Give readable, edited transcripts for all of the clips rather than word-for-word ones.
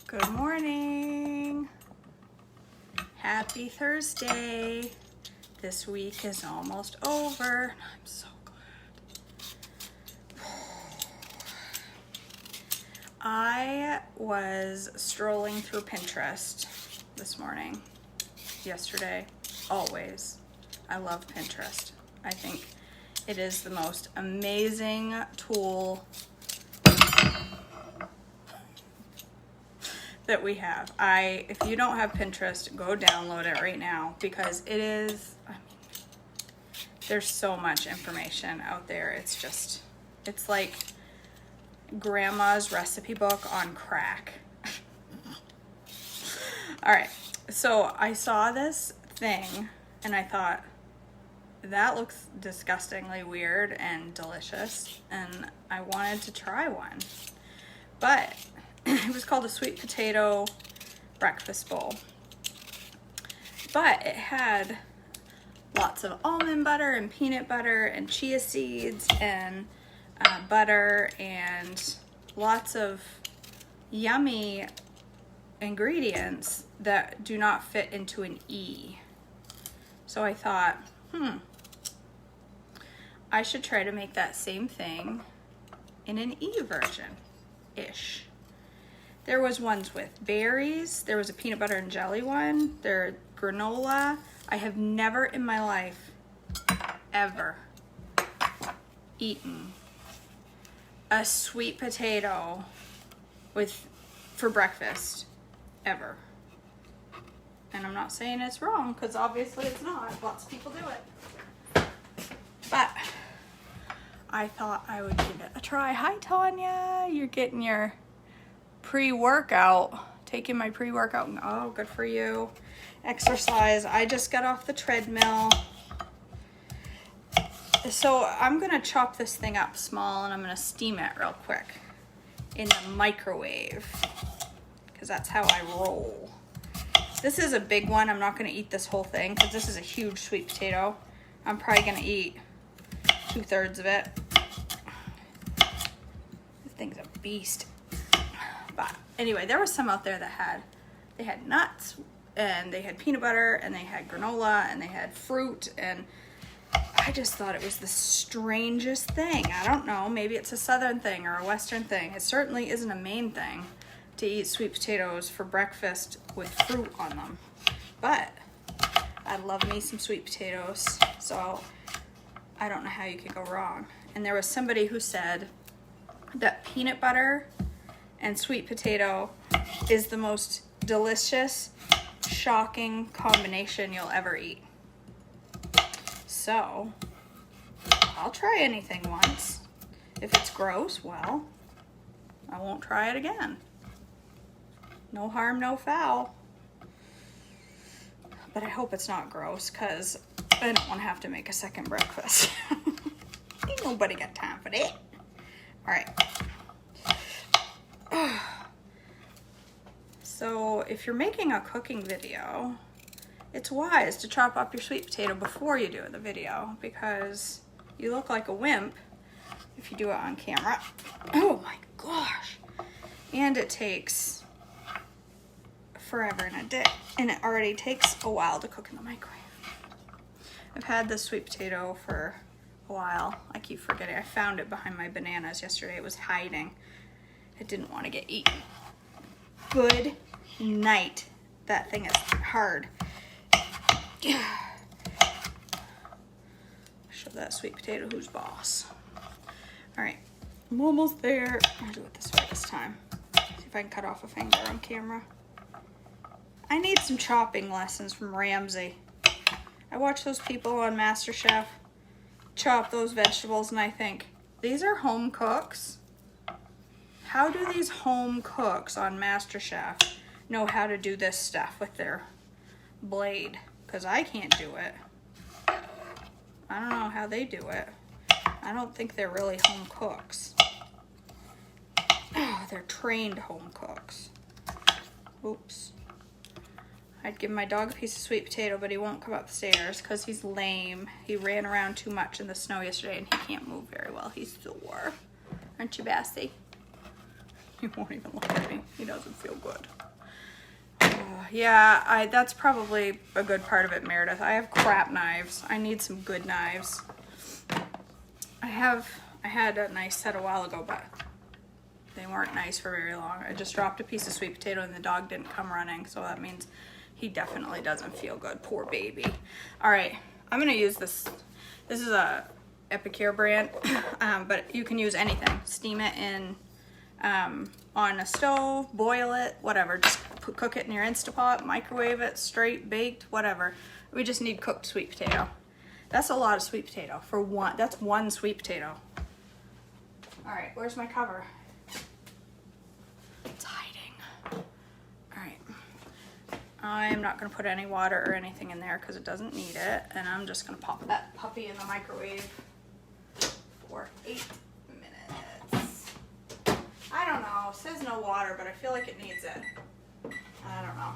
Good morning. Happy Thursday. This week is almost over. I'm so glad. I was strolling through Pinterest this morning, yesterday, always. I love Pinterest. I think it is the most amazing tool that we have. If you don't have Pinterest, go download it right now because it is, there's so much information out there. It's like grandma's recipe book on crack. All right, so I saw this thing and I thought, that looks disgustingly weird and delicious, and I wanted to try one. But it was called a sweet potato breakfast bowl. But it had lots of almond butter and peanut butter and chia seeds and butter and lots of yummy ingredients that do not fit into an E. So I thought, I should try to make that same thing in an E version-ish. There was ones with berries. There was a peanut butter and jelly one. There granola. I have never in my life ever eaten a sweet potato for breakfast ever. And I'm not saying it's wrong because obviously it's not. Lots of people do it. But I thought I would give it a try. Hi, Tanya. You're getting your pre-workout. Taking my pre-workout. Oh, good for you. Exercise. I just got off the treadmill. So I'm going to chop this thing up small and I'm going to steam it real quick in the microwave because that's how I roll. This is a big one. I'm not going to eat this whole thing because this is a huge sweet potato. I'm probably going to eat 2/3 of it. This thing's a beast. But anyway, there was some out there that they had nuts and they had peanut butter and they had granola and they had fruit, and I just thought it was the strangest thing. I don't know, maybe it's a southern thing or a western thing. It certainly isn't a Maine thing to eat sweet potatoes for breakfast with fruit on them. But I love me some sweet potatoes, so I don't know how you could go wrong. And there was somebody who said that peanut butter and sweet potato is the most delicious, shocking combination you'll ever eat. So I'll try anything once. If it's gross, well, I won't try it again. No harm, no foul. But I hope it's not gross because I don't want to have to make a second breakfast. Ain't nobody got time for that. All right. So if you're making a cooking video, it's wise to chop up your sweet potato before you do the video because you look like a wimp if you do it on camera. Oh my gosh. And it takes forever and a day, and it already takes a while to cook in the microwave. I've had this sweet potato for a while. I keep forgetting. I found it behind my bananas yesterday. It was hiding. It didn't want to get eaten. Good night. That thing is hard. Show that sweet potato who's boss. All right, I'm almost there. I'll do it this way this time. See if I can cut off a finger on camera. I need some chopping lessons from Ramsay. I watch those people on MasterChef chop those vegetables and I think, these are home cooks? How do these home cooks on MasterChef know how to do this stuff with their blade? Because I can't do it. I don't know how they do it. I don't think they're really home cooks. Oh, they're trained home cooks. Oops. I'd give my dog a piece of sweet potato, but he won't come up the stairs because he's lame. He ran around too much in the snow yesterday and he can't move very well. He's sore. Aren't you, Bassy? He won't even look at me. He doesn't feel good. Yeah, that's probably a good part of it, Meredith. I have crap knives. I need some good knives. I had a nice set a while ago, but they weren't nice for very long. I just dropped a piece of sweet potato and the dog didn't come running, so that means he definitely doesn't feel good. Poor baby. All right, I'm gonna use this. This is a Epicure brand, but you can use anything. Steam it in on a stove, boil it, whatever. Just cook it in your Instapot, microwave it, straight baked, whatever. We just need cooked sweet potato. That's a lot of sweet potato for one. That's one sweet potato. All right, where's my cover? It's hiding. All right. I'm not gonna put any water or anything in there because it doesn't need it. And I'm just gonna pop that puppy in the microwave for 8 minutes. I don't know, it says no water, but I feel like it needs it. I don't know.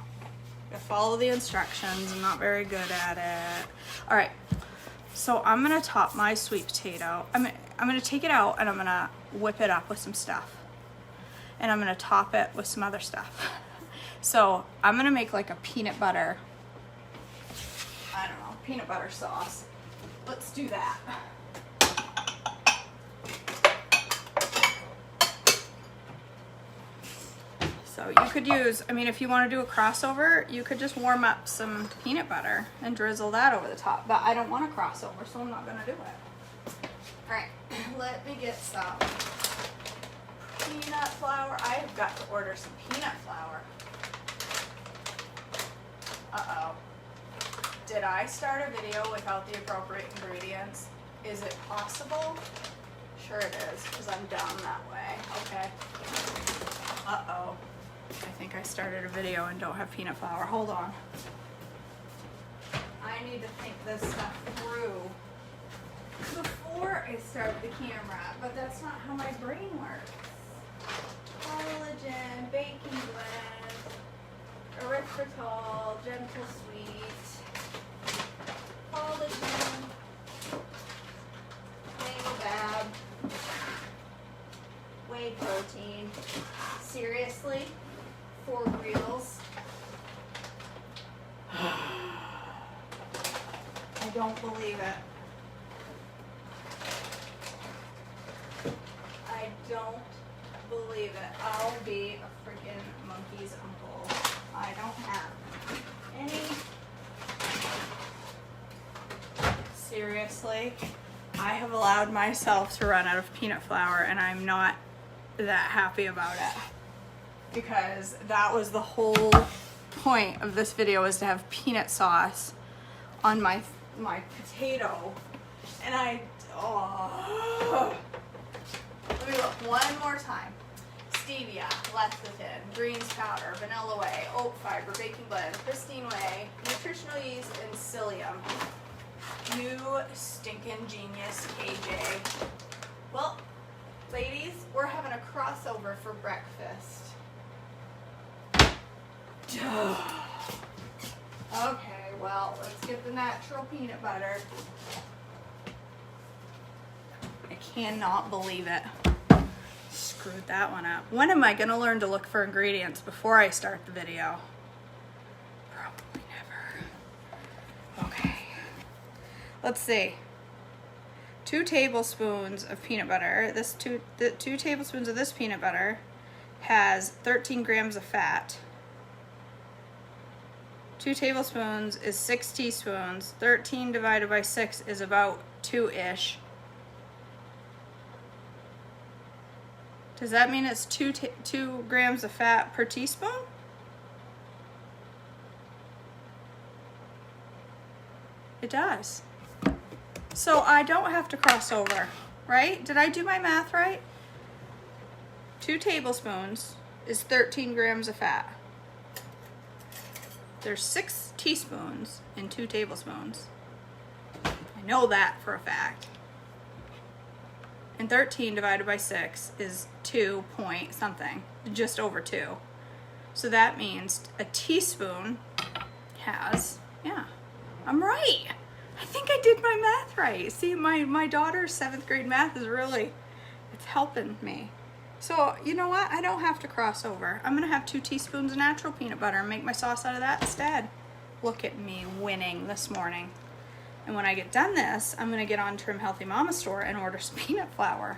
I follow the instructions, I'm not very good at it. All right, so I'm gonna top my sweet potato. I'm gonna take it out and I'm gonna whip it up with some stuff. And I'm gonna top it with some other stuff. So I'm gonna make like a peanut butter, I don't know, peanut butter sauce. Let's do that. So you could use, I mean, if you want to do a crossover, you could just warm up some peanut butter and drizzle that over the top. But I don't want a crossover, so I'm not going to do it. All right, let me get some peanut flour. I've got to order some peanut flour. Uh-oh. Did I start a video without the appropriate ingredients? Is it possible? Sure it is, because I'm dumb that way. Okay. Uh-oh. I think I started a video and don't have peanut flour. Hold on. I need to think this stuff through before I start the camera, but that's not how my brain works. Collagen, baking blend, erythritol, gentle sweet, collagen, baobab, whey protein. Seriously? For reals? I don't believe it. I don't believe it. I'll be a freaking monkey's uncle. I don't have any. Seriously? I have allowed myself to run out of peanut flour and I'm not that happy about it. Because that was the whole point of this video, was to have peanut sauce on my potato. And let me look one more time. Stevia, lecithin, greens powder, vanilla whey, oat fiber, baking blend, pristine whey, nutritional yeast, and psyllium. You stinking genius, KJ. Well, ladies, we're having a crossover for breakfast. Okay, well, let's get the natural peanut butter. I cannot believe it. Screwed that one up. When am I gonna learn to look for ingredients before I start the video? Probably never. Okay. Let's see. 2 tablespoons of peanut butter. The 2 tablespoons of this peanut butter has 13 grams of fat. 2 tablespoons is 6 teaspoons. 13 divided by 6 is about 2-ish. Does that mean it's 2 grams of fat per teaspoon? It does. So I don't have to cross over, right? Did I do my math right? 2 tablespoons is 13 grams of fat. There's 6 teaspoons in 2 tablespoons. I know that for a fact. And 13 divided by 6 is 2 point something, just over 2. So that means a teaspoon has, yeah, I'm right. I think I did my math right. See, my daughter's 7th grade math is really, it's helping me. So, you know what? I don't have to cross over. I'm gonna have 2 teaspoons of natural peanut butter and make my sauce out of that instead. Look at me winning this morning. And when I get done this, I'm gonna get on Trim Healthy Mama store and order some peanut flour,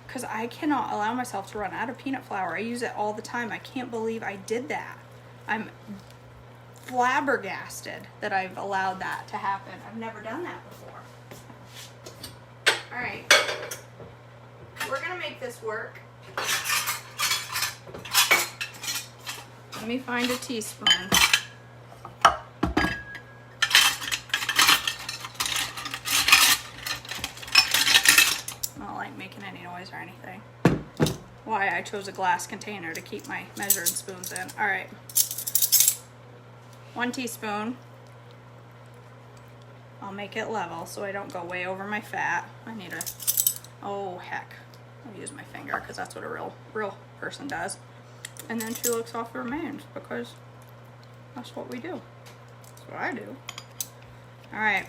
because I cannot allow myself to run out of peanut flour. I use it all the time. I can't believe I did that. I'm flabbergasted that I've allowed that to happen. I've never done that before. All right, we're gonna make this work. Let me find a teaspoon. I don't like making any noise or anything. Why I chose a glass container to keep my measuring spoons in. All right, 1 teaspoon. I'll make it level so I don't go way over my fat. I need a, oh heck, I'll use my finger because that's what a real person does. And then she looks off the remains because that's what we do. That's what I do. All right,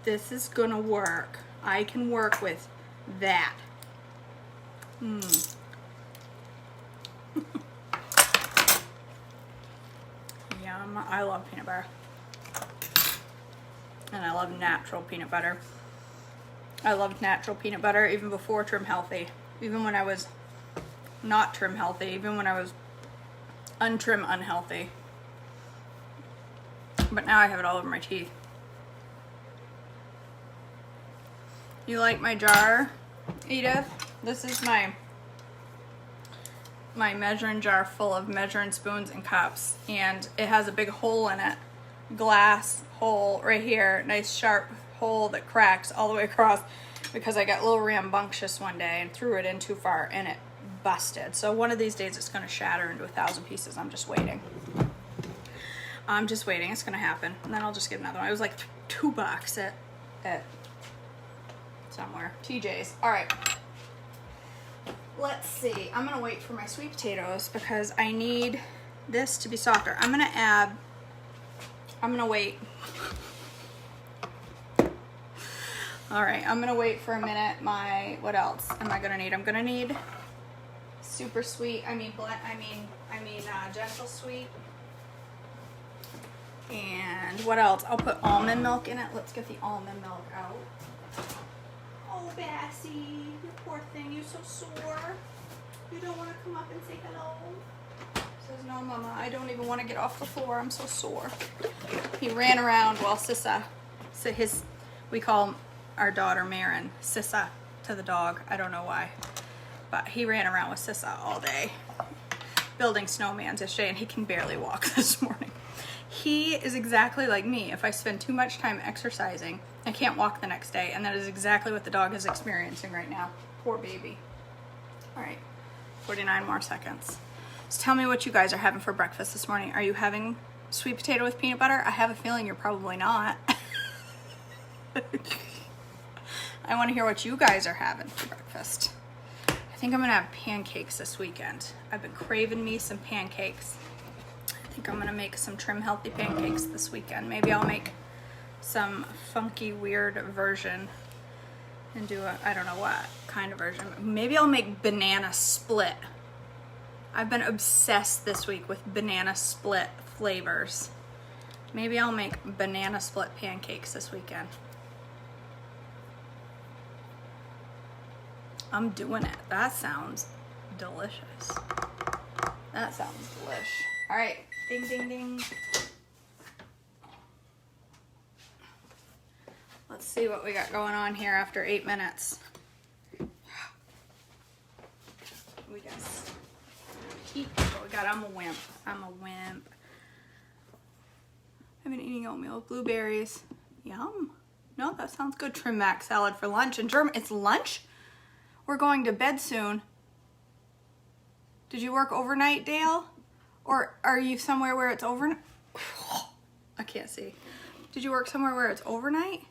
this is gonna work. I can work with that. Yum, I love peanut butter. And I love natural peanut butter. I loved natural peanut butter even before Trim Healthy. Even when I was not Trim Healthy, even when I was untrim unhealthy. But now I have it all over my teeth. You like my jar, Edith? This is my measuring jar full of measuring spoons and cups, and it has a big hole in it. Glass hole right here, nice sharp hole that cracks all the way across because I got a little rambunctious one day and threw it in too far and it busted. So one of these days it's going to shatter into 1,000 pieces. I'm just waiting. It's going to happen, and then I'll just get another one. It was like $2 at somewhere, TJ's. All right, let's see. I'm going to wait for my sweet potatoes because I need this to be softer. I'm going to wait. All right, I'm gonna wait for a minute. What else am I gonna need? I'm gonna need super sweet, gentle sweet. And what else? I'll put almond milk in it. Let's get the almond milk out. Oh, Bassie, you poor thing, you're so sore. You don't wanna come up and say hello? Says, no, Mama, I don't even want to get off the floor. I'm so sore. He ran around while Sissa, we call our daughter Marin Sissa to the dog. I don't know why, but he ran around with Sissa all day, building snowmans yesterday, and he can barely walk this morning. He is exactly like me. If I spend too much time exercising, I can't walk the next day, and that is exactly what the dog is experiencing right now. Poor baby. All right, 49 more seconds. So tell me what you guys are having for breakfast this morning. Are you having sweet potato with peanut butter? I have a feeling you're probably not. I want to hear what you guys are having for breakfast. I think I'm going to have pancakes this weekend. I've been craving me some pancakes. I think I'm going to make some Trim Healthy pancakes this weekend. Maybe I'll make some funky, weird version and do I don't know what kind of version. Maybe I'll make banana split. I've been obsessed this week with banana split flavors. Maybe I'll make banana split pancakes this weekend. I'm doing it. That sounds delicious. That sounds delish. All right, ding, ding, ding. Let's see what we got going on here after 8 minutes. We got what we got. I'm a wimp. I've been eating oatmeal with blueberries. Yum. No, that sounds good. Trim mac salad for lunch. In German, it's lunch? We're going to bed soon. Did you work overnight, Dale? Or are you somewhere where it's overnight? I can't see. Did you work somewhere where it's overnight?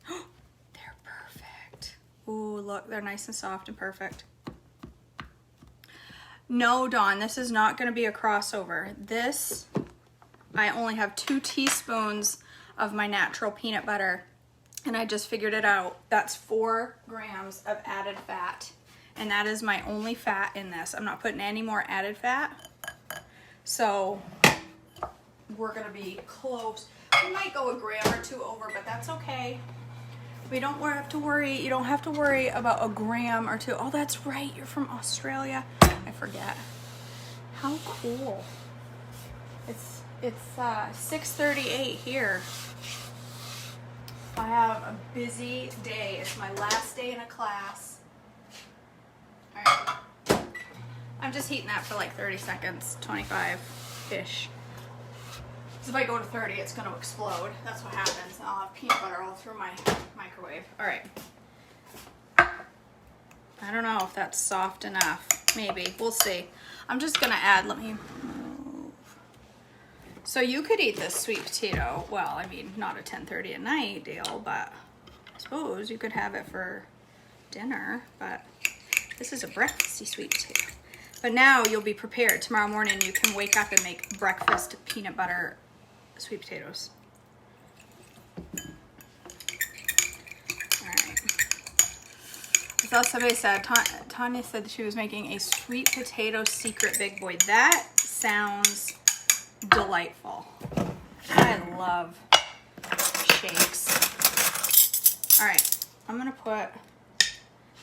They're perfect. Ooh, look, they're nice and soft and perfect. No, Dawn, this is not going to be a crossover. This, I only have 2 teaspoons of my natural peanut butter and I just figured it out. That's 4 grams of added fat, and that is my only fat in this. I'm not putting any more added fat, so we're gonna be close. We might go a gram or 2 over, but that's okay. We don't have to worry. You don't have to worry about a gram or 2. Oh, that's right. You're from Australia. I forget. How cool. It's 6:38 here. I have a busy day. It's my last day in a class. All right. I'm just heating that for like 30 seconds, 25-ish. If I go to 30, it's going to explode. That's what happens. I'll have peanut butter all through my microwave. All right. I don't know if that's soft enough. Maybe. We'll see. I'm just going to add, let me move. So you could eat this sweet potato. Well, I mean, not a 10:30 at night deal, but I suppose you could have it for dinner. But this is a breakfasty sweet potato. But now you'll be prepared. Tomorrow morning you can wake up and make breakfast peanut butter sweet potatoes. All right. I saw somebody said, Tanya said that she was making a sweet potato secret big boy. That sounds delightful. I love shakes. All right, I'm gonna put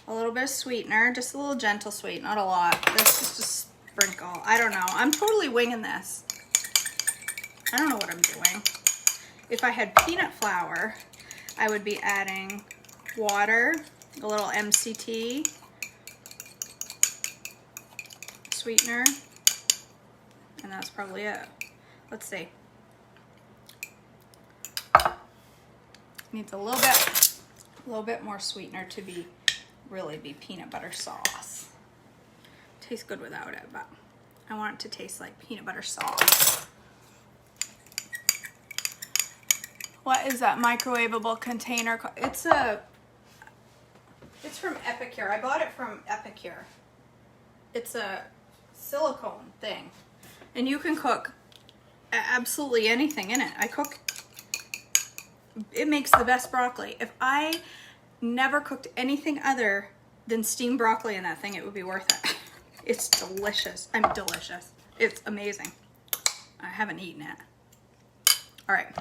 a little bit of sweetener, just a little gentle sweet, not a lot. That's just a sprinkle. I don't know. I'm totally winging this. I don't know what I'm doing. If I had peanut flour, I would be adding water, a little MCT, sweetener, and that's probably it. Let's see. Needs a little bit more sweetener to really be peanut butter sauce. Tastes good without it, but I want it to taste like peanut butter sauce. What is that microwavable container? It's from Epicure. I bought it from Epicure. It's a silicone thing, and you can cook absolutely anything in it. It makes the best broccoli. If I never cooked anything other than steamed broccoli in that thing, it would be worth it. It's delicious. I'm delicious. It's amazing. I haven't eaten it. All right.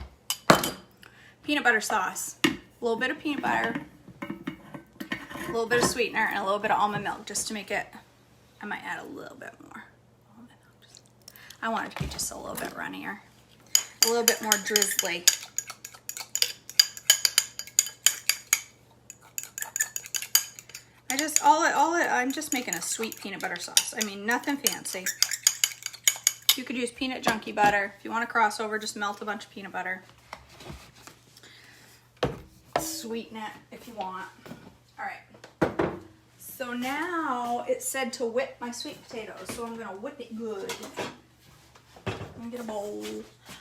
Peanut butter sauce. A little bit of peanut butter, a little bit of sweetener, and a little bit of almond milk just to make it. I might add a little bit more. I want it to be just a little bit runnier, a little bit more drizzly. I'm just making a sweet peanut butter sauce. I mean, nothing fancy. You could use peanut junkie butter. If you want to cross over, just melt a bunch of peanut butter. Sweeten it if you want. All right. So now it said to whip my sweet potatoes, so I'm gonna whip it good. I'm gonna get a bowl.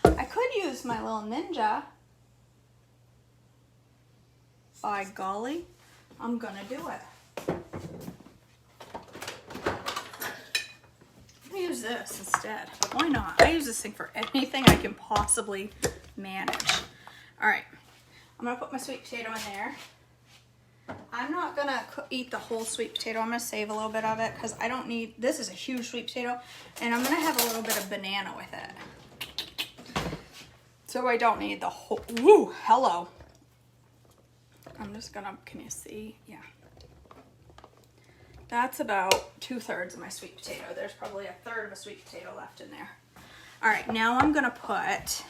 I could use my little Ninja. By golly, I'm gonna do it. I'm gonna use this instead. Why not? I use this thing for anything I can possibly manage. All right. I'm gonna put my sweet potato in there. I'm not gonna eat the whole sweet potato. I'm gonna save a little bit of it because I don't need, this is a huge sweet potato, and I'm gonna have a little bit of banana with it. So I don't need the whole, woo, hello. I'm just gonna, can you see? Yeah. That's about 2/3 of my sweet potato. There's probably 1/3 of a sweet potato left in there. All right, now I'm gonna put,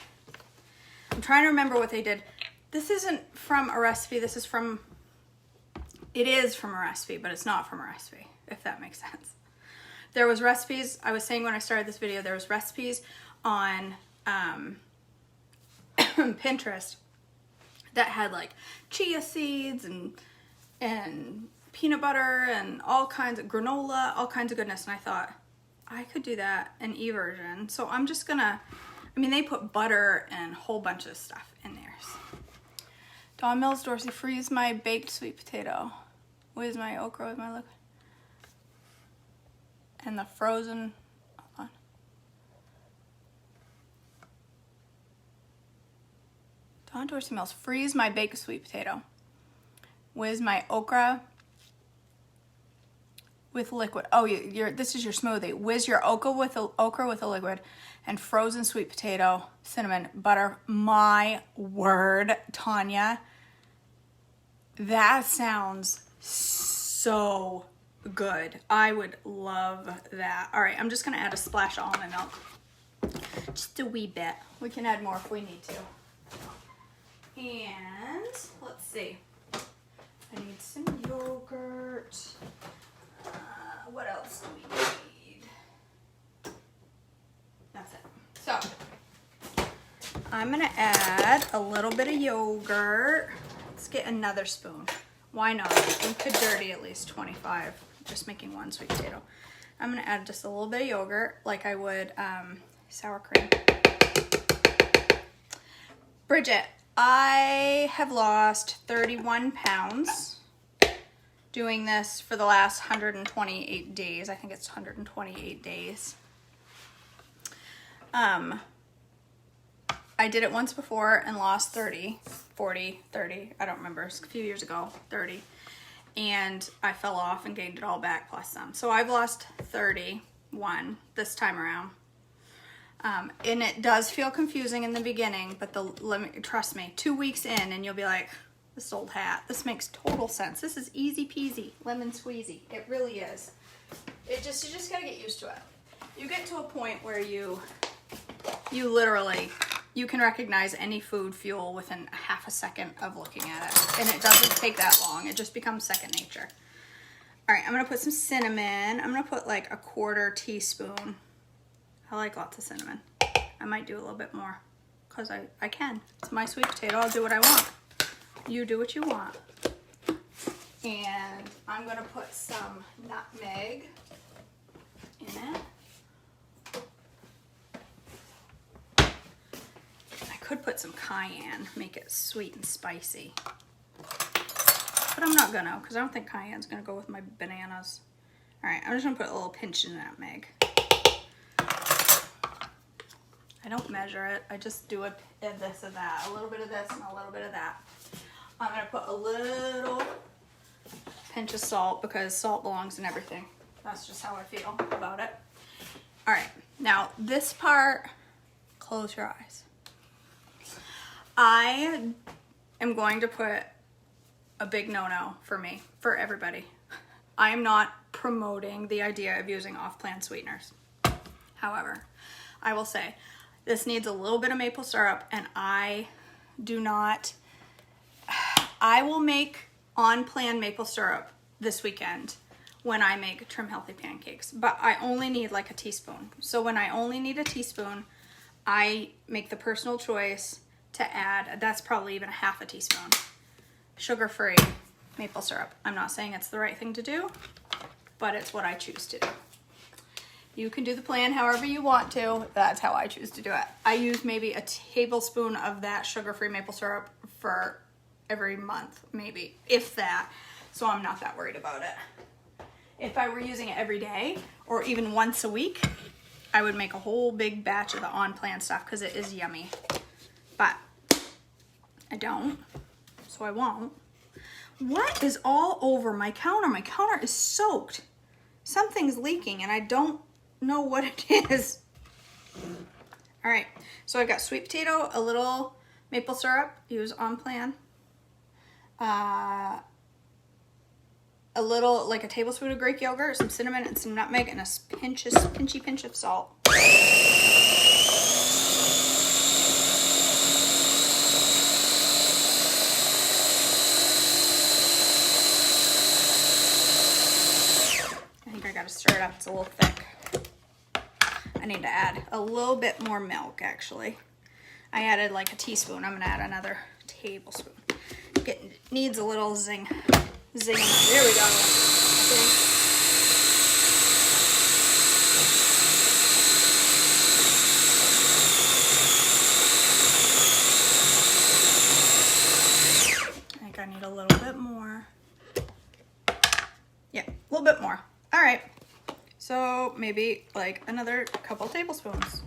I'm trying to remember what they did. This isn't from a recipe, this is from, it is from a recipe, but it's not from a recipe, if that makes sense. There was recipes, I was saying when I started this video, there was recipes on Pinterest that had like chia seeds and peanut butter and all kinds of granola, all kinds of goodness. And I thought I could do that in e-version. So I'm just gonna, I mean, they put butter and a whole bunch of stuff in theirs. Dawn Mills, Dorsey, freeze my baked sweet potato. With my okra, with my liquid. And the frozen, hold on. Contour smells. Freeze my baked sweet potato. Whiz my okra with liquid. Oh, this is your smoothie. Whiz your okra with a liquid and frozen sweet potato, cinnamon, butter. My word, Tanya. That sounds so good. I would love that. All right, I'm just gonna add a splash of almond milk. Just a wee bit. We can add more if we need to. And let's see. I need some yogurt. What else do we need? That's it. So, I'm gonna add a little bit of yogurt. Let's get another spoon. Why not? We could dirty at least 25, just making one sweet potato. I'm gonna add just a little bit of yogurt like I would sour cream. Bridget, I have lost 31 pounds doing this for the last 128 days. I think it's 128 days. I did it once before and lost 30, 40, 30, I don't remember, it's a few years ago, 30. And I fell off and gained it all back plus some. So I've lost 31 this time around. And it does feel confusing in the beginning, but trust me, 2 weeks in and you'll be like, this old hat, this makes total sense. This is easy peasy, lemon squeezy. It really is. You just gotta get used to it. You get to a point where you literally, you can recognize any food fuel within a half a second of looking at it. And it doesn't take that long. It just becomes second nature. All right, I'm gonna put some cinnamon. I'm gonna put like a 1/4 teaspoon. I like lots of cinnamon. I might do a little bit more because I can. It's my sweet potato. I'll do what I want. You do what you want. And I'm gonna put some nutmeg in it. I could put some cayenne, make it sweet and spicy. But I'm not gonna, because I don't think cayenne's gonna go with my bananas. All right, I'm just gonna put a little pinch of nutmeg. I don't measure it, I just do a this and that, a little bit of this and a little bit of that. I'm gonna put a little pinch of salt because salt belongs in everything. That's just how I feel about it. All right, now this part, close your eyes. I am going to put a big no-no for me, for everybody. I am not promoting the idea of using off-plan sweeteners. However, I will say this needs a little bit of maple syrup, and I will make on-plan maple syrup this weekend when I make Trim Healthy pancakes, but I only need like a teaspoon. So when I only need a teaspoon, I make the personal choice to add, that's probably even a half a teaspoon, sugar-free maple syrup. I'm not saying it's the right thing to do, but it's what I choose to do. You can do the plan however you want to. That's how I choose to do it. I use maybe a tablespoon of that sugar-free maple syrup for every month, maybe, if that. So I'm not that worried about it. If I were using it every day or even once a week, I would make a whole big batch of the on-plan stuff because it is yummy. But I don't, so I won't. What is all over my counter? My counter is soaked. Something's leaking and I don't know what it is. All right, so I've got sweet potato, a little maple syrup, use on plan, a little, like a tablespoon of Greek yogurt, some cinnamon and some nutmeg, and a pinchy pinch of salt. I think I gotta stir it up, it's a little thick. I need to add a little bit more milk, actually. I added like a teaspoon. I'm gonna add another tablespoon. It needs a little zing. There we go. I think I need a little bit more. Yeah, a little bit more. All right. So maybe like another couple tablespoons.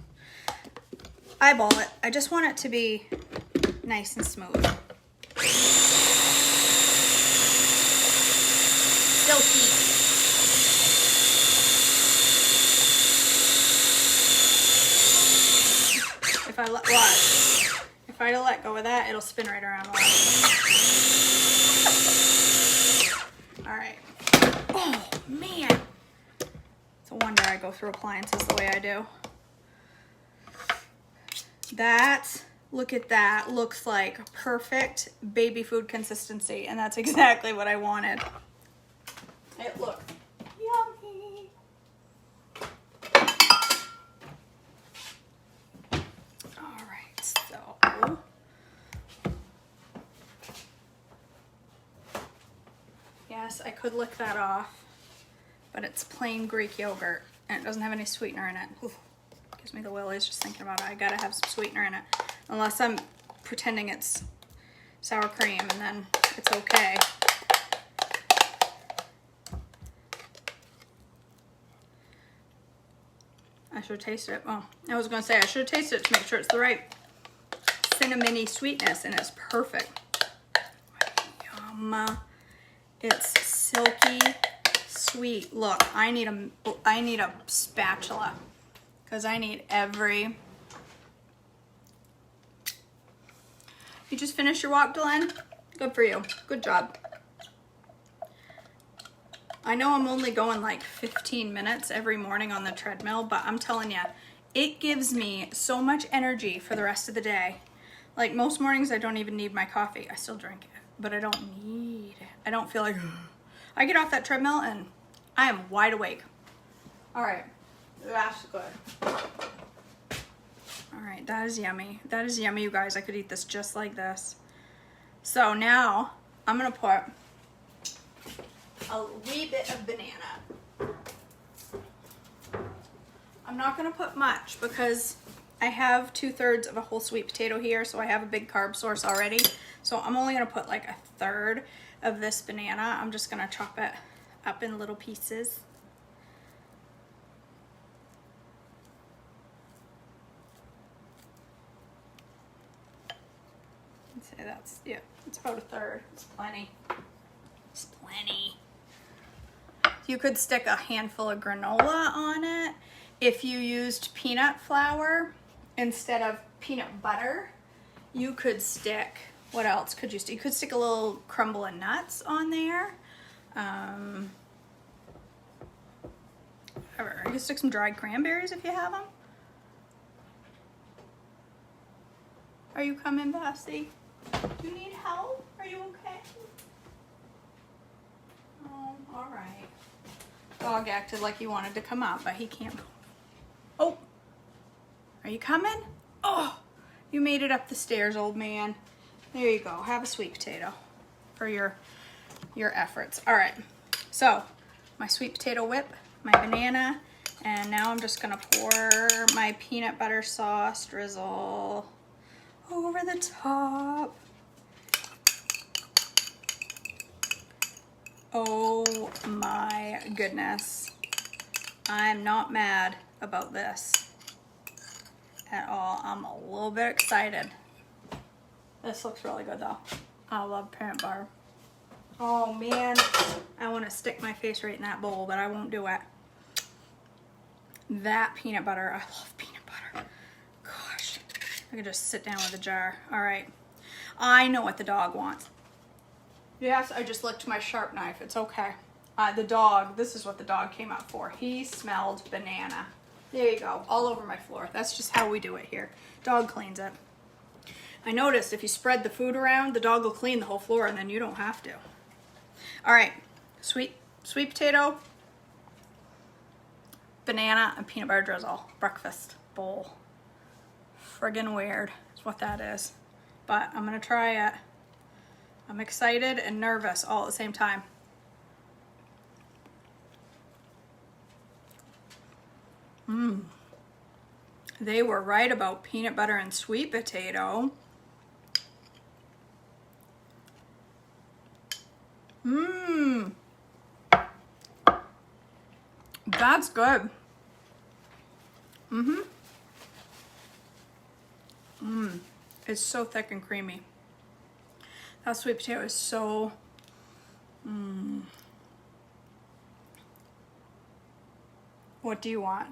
Eyeball it. I just want it to be nice and smooth. Silky. If I let go of that, it'll spin right around. All right. Oh man, it's a wonder I go through appliances the way I do. That, look at that, looks like perfect baby food consistency, and that's exactly what I wanted. It looks yummy. All right, so yes, I could lick that off, but it's plain Greek yogurt and it doesn't have any sweetener in it. Ooh, gives me the willies just thinking about it. I gotta have some sweetener in it, unless I'm pretending it's sour cream, and then it's okay. I should taste it. Oh, I was gonna say I should taste it to make sure it's the right cinnamony sweetness, and it's perfect. Yum. It's silky sweet. Look, I need a spatula because I need every. You just finished your walk, Dylan? Good for you. Good job. I know I'm only going like 15 minutes every morning on the treadmill, but I'm telling you, it gives me so much energy for the rest of the day. Like most mornings, I don't even need my coffee. I still drink it, but I don't need it. I don't feel like, I get off that treadmill and I am wide awake. All right, that's good. All right, that is yummy. That is yummy, you guys. I could eat this just like this. So now I'm gonna put a wee bit of banana. I'm not gonna put much because I have 2/3 of a whole sweet potato here, so I have a big carb source already. So I'm only gonna put like 1/3 of this banana. I'm just gonna chop it up in little pieces. I'd say that's, yeah, it's about 1/3. It's plenty. It's plenty. You could stick a handful of granola on it. If you used peanut flour instead of peanut butter, you could stick, what else could you stick? You could stick a little crumble of nuts on there. Whatever. You could stick some dried cranberries if you have them. Are you coming, Bessie? Do you need help? Are you okay? Oh, all right. Dog acted like he wanted to come out, but he can't. Oh, are you coming? Oh, you made it up the stairs, old man. There you go. Have a sweet potato for your efforts. All right. So my sweet potato whip, my banana, and now I'm just gonna pour my peanut butter sauce drizzle over the top. Oh my goodness. I'm not mad about this at all. I'm a little bit excited. This looks really good though. I love peanut butter. Oh man, I want to stick my face right in that bowl, but I won't do it. That peanut butter, I love peanut butter. Gosh, I could just sit down with a jar. All right, I know what the dog wants. Yes, I just licked my sharp knife. It's okay. The dog, this is what the dog came up for. He smelled banana. There you go, all over my floor. That's just how we do it here. Dog cleans it. I noticed if you spread the food around, the dog will clean the whole floor and then you don't have to. All right, sweet potato, banana, and peanut butter drizzle. Breakfast bowl. Friggin' weird is what that is. But I'm gonna try it. I'm excited and nervous all at the same time. They were right about peanut butter and sweet potato. That's good. It's so thick and creamy. That sweet potato is so... What do you want?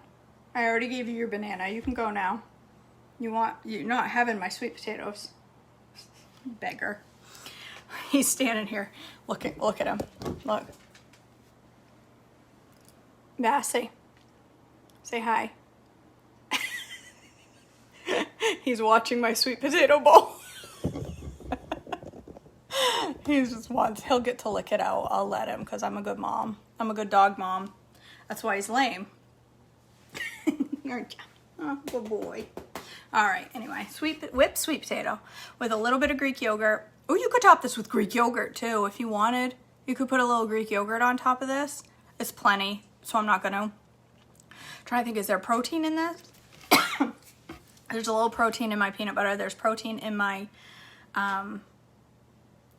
I already gave you your banana. You can go now. You're not having my sweet potatoes. Beggar. He's standing here. Look at him. Look. Bassy. Say hi. He's watching my sweet potato bowl. He just wants, he'll get to lick it out. I'll let him because I'm a good mom. I'm a good dog mom. That's why he's lame. Aren't you? Oh, good boy. All right, anyway, whipped sweet potato with a little bit of Greek yogurt. Oh, you could top this with Greek yogurt too if you wanted. You could put a little Greek yogurt on top of this. It's plenty, so I'm not gonna. Trying to think, is there protein in this? There's a little protein in my peanut butter. There's protein in my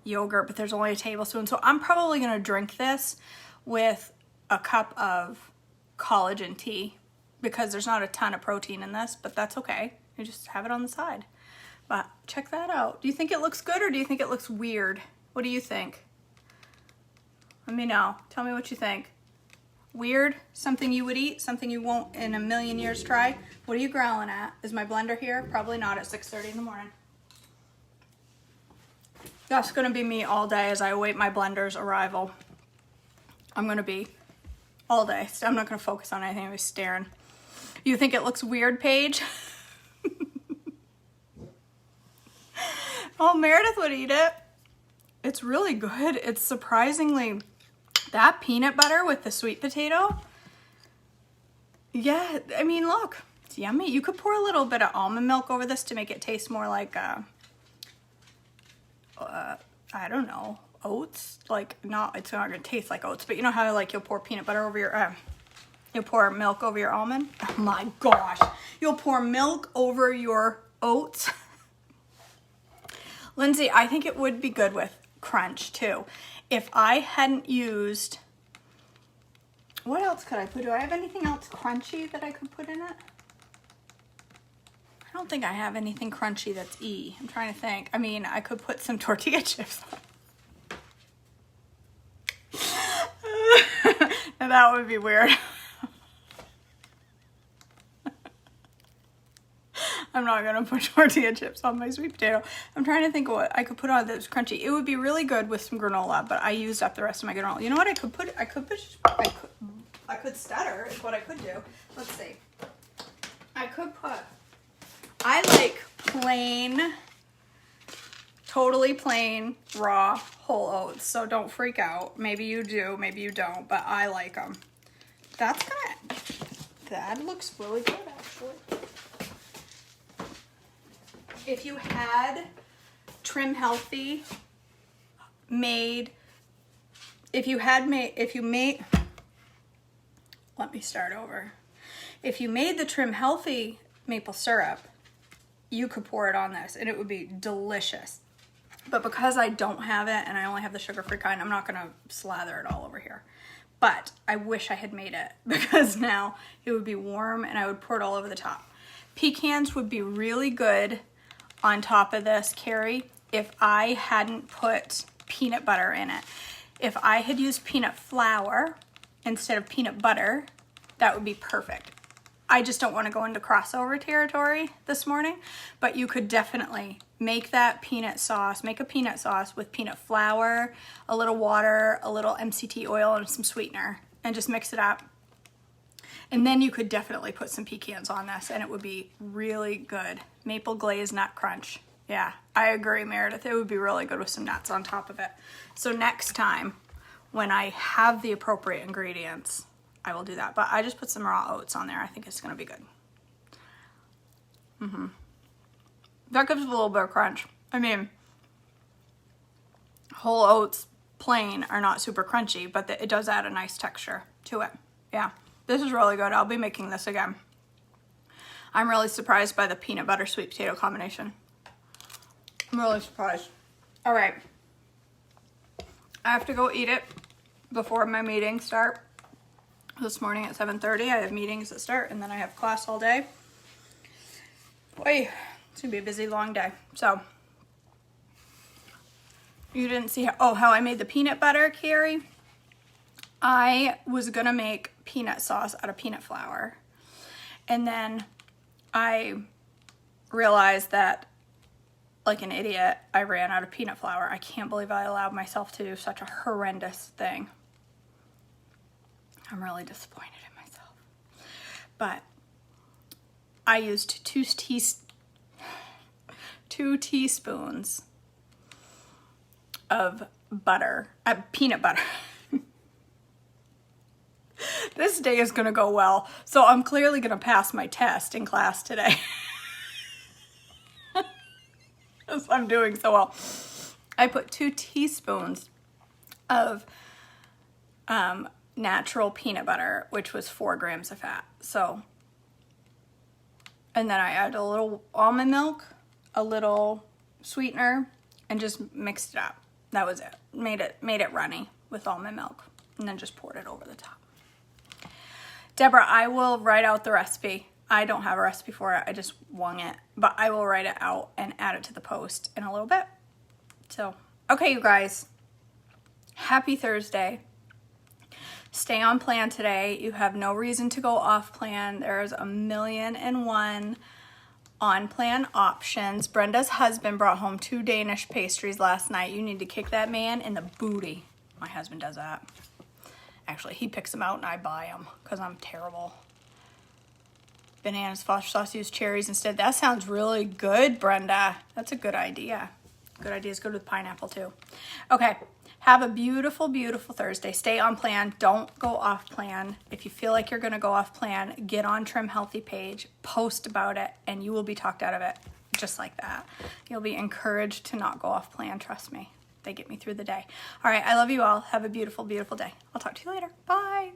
yogurt, but there's only a tablespoon. So I'm probably gonna drink this with a cup of collagen tea because there's not a ton of protein in this, but that's okay. You just have it on the side. But check that out. Do you think it looks good or do you think it looks weird? What do you think? Let me know. Tell me what you think. Weird? Something you would eat? Something you won't in a million years try? What are you growling at? Is my blender here? Probably not at 6:30 in the morning. That's gonna be me all day as I await my blender's arrival. I'm gonna be all day. So I'm not gonna focus on anything. I'm just staring. You think it looks weird, Paige? Oh, Meredith would eat it. It's really good. It's surprisingly, that peanut butter with the sweet potato. Yeah, I mean, look, it's yummy. You could pour a little bit of almond milk over this to make it taste more like, I don't know, oats. Like, it's not gonna taste like oats, but you know how like you'll pour peanut butter over your, you'll pour milk over your almond? Oh my gosh. You'll pour milk over your oats. Lindsay, I think it would be good with crunch too. If I hadn't used, what else could I put? Do I have anything else crunchy that I could put in it? I don't think I have anything crunchy that's E. I'm trying to think. I mean, I could put some tortilla chips on. Now that would be weird. I'm not gonna put tortilla chips on my sweet potato. I'm trying to think of what I could put on that's crunchy. It would be really good with some granola, but I used up the rest of my granola. You know what I could put? I could stutter is what I could do. Let's see. I could put, I like plain, totally plain raw whole oats. So don't freak out. Maybe you do, maybe you don't, but I like them. That looks really good actually. If you had Trim Healthy let me start over. If you made the Trim Healthy maple syrup, you could pour it on this and it would be delicious. But because I don't have it and I only have the sugar-free kind, I'm not gonna slather it all over here. But I wish I had made it because now it would be warm and I would pour it all over the top. Pecans would be really good on top of this, Carrie, if I hadn't put peanut butter in it. If I had used peanut flour instead of peanut butter, that would be perfect. I just don't want to go into crossover territory this morning, but you could definitely make that peanut sauce, make a peanut sauce with peanut flour, a little water, a little MCT oil, and some sweetener, and just mix it up. And then you could definitely put some pecans on this and it would be really good. Maple glaze nut crunch. Yeah, I agree, Meredith. It would be really good with some nuts on top of it. So next time when I have the appropriate ingredients, I will do that. But I just put some raw oats on there. I think it's gonna be good. That gives it a little bit of crunch. I mean, whole oats plain are not super crunchy, but it does add a nice texture to it. Yeah. This is really good. I'll be making this again. I'm really surprised by the peanut butter sweet potato combination. I'm really surprised. All right. I have to go eat it before my meetings start. This morning at 7:30, I have meetings that start and then I have class all day. Boy, It's gonna be a busy, long day. So, you didn't see how I made the peanut butter, Carrie? I was gonna make peanut sauce out of peanut flour. And then I realized that, like an idiot, I ran out of peanut flour. I can't believe I allowed myself to do such a horrendous thing. I'm really disappointed in myself. But I used 2 teaspoons of butter, peanut butter. This day is gonna go well, so I'm clearly gonna pass my test in class today. Because I'm doing so well. I put 2 teaspoons of natural peanut butter, which was 4 grams of fat. So, and then I added a little almond milk, a little sweetener, and just mixed it up. That was it. Made it runny with almond milk, and then just poured it over the top. Deborah, I will write out the recipe. I don't have a recipe for it. I just wung it, but I will write it out and add it to the post in a little bit. So, okay, you guys, happy Thursday. Stay on plan today. You have no reason to go off plan. There's 1,000,001 on plan options. Brenda's husband brought home 2 Danish pastries last night. You need to kick that man in the booty. My husband does that. Actually, he picks them out and I buy them because I'm terrible. Bananas, Foster sauce, use cherries instead. That sounds really good, Brenda. That's a good idea. Good idea is good with pineapple too. Okay, have a beautiful, beautiful Thursday. Stay on plan. Don't go off plan. If you feel like you're gonna go off plan, get on Trim Healthy page, post about it, and you will be talked out of it just like that. You'll be encouraged to not go off plan, trust me. They get me through the day. All right, I love you all. Have a beautiful, beautiful day. I'll talk to you later. Bye.